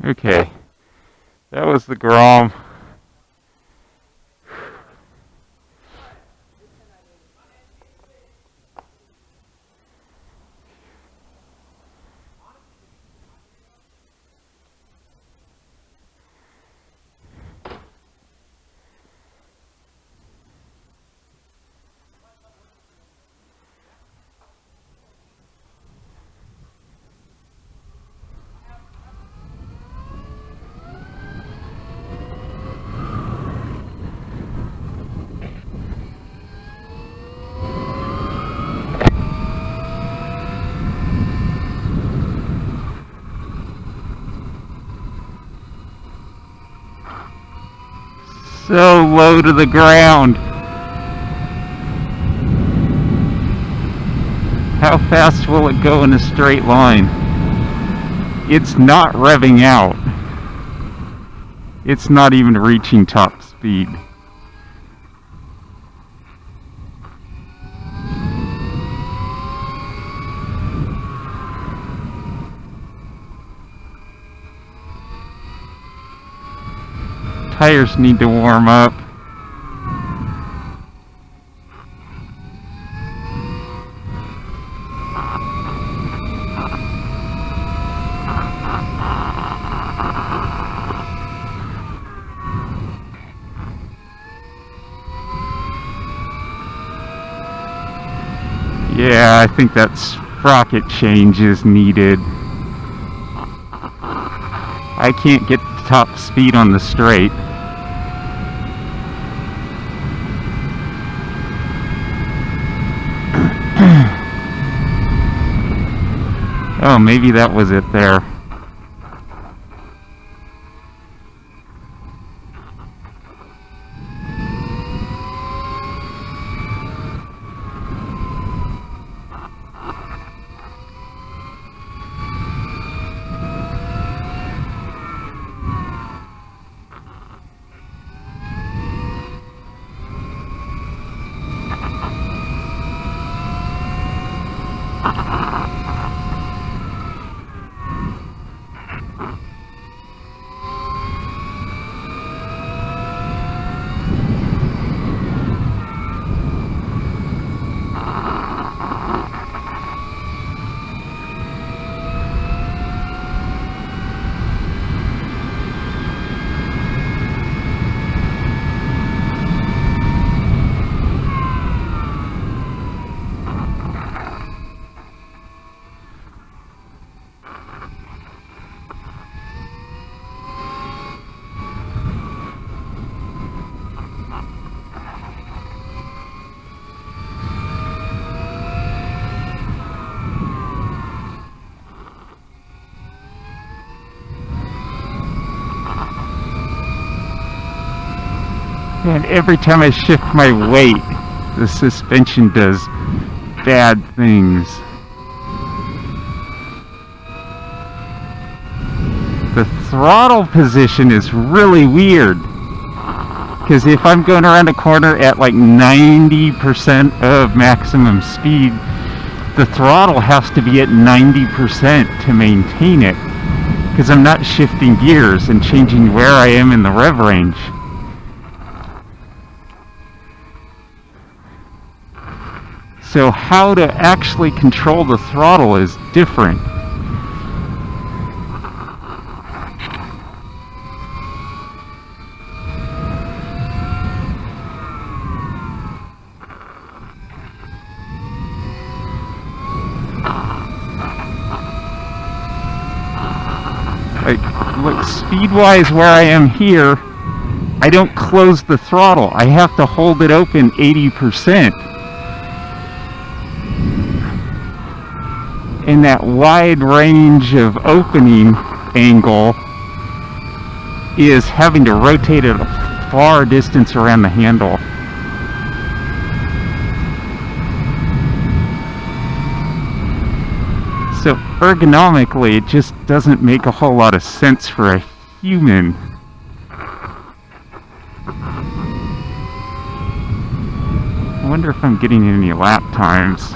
Okay, that was the Grom. So low to the ground. How fast will it go in a straight line? It's not revving out. It's not even reaching top speed. Tires need to warm up. Yeah, I think that sprocket change is needed. I can't get top speed on the straight. Oh, maybe that was it there. And every time I shift my weight, the suspension does bad things. The throttle position is really weird, because if I'm going around a corner at like 90% of maximum speed, the throttle has to be at 90% to maintain it, because I'm not shifting gears and changing where I am in the rev range. So how to actually control the throttle is different. Like, look, speed-wise where I am here, I don't close the throttle. I have to hold it open 80%. And that wide range of opening angle is having to rotate it a far distance around the handle. So ergonomically, it just doesn't make a whole lot of sense for a human. I wonder if I'm getting any lap times.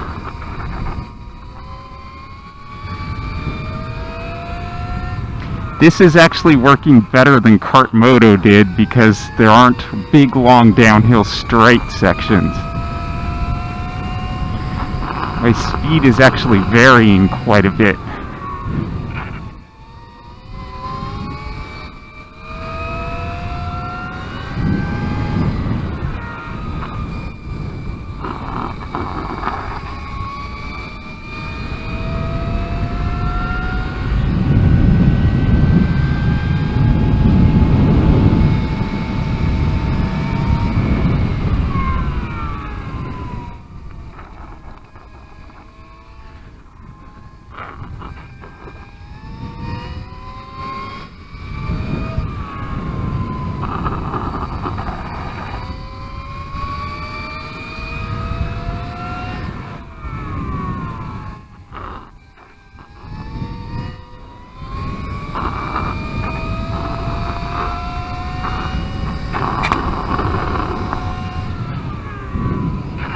This is actually working better than Kart Moto did because there aren't big long downhill straight sections. My speed is actually varying quite a bit.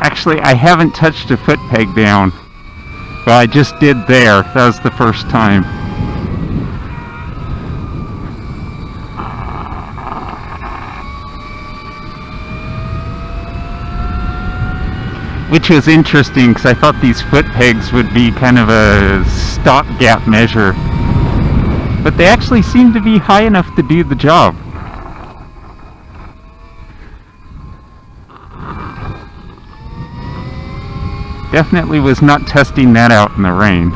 Actually, I haven't touched a foot peg down. Well, I just did there. That was the first time. Which was interesting because I thought these foot pegs would be kind of a stopgap measure. But they actually seem to be high enough to do the job. Definitely was not testing that out in the rain.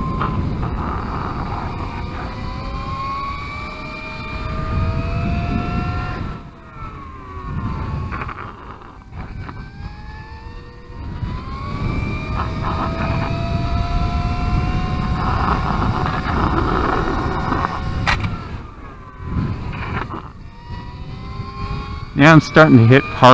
Yeah, I'm starting to hit hard.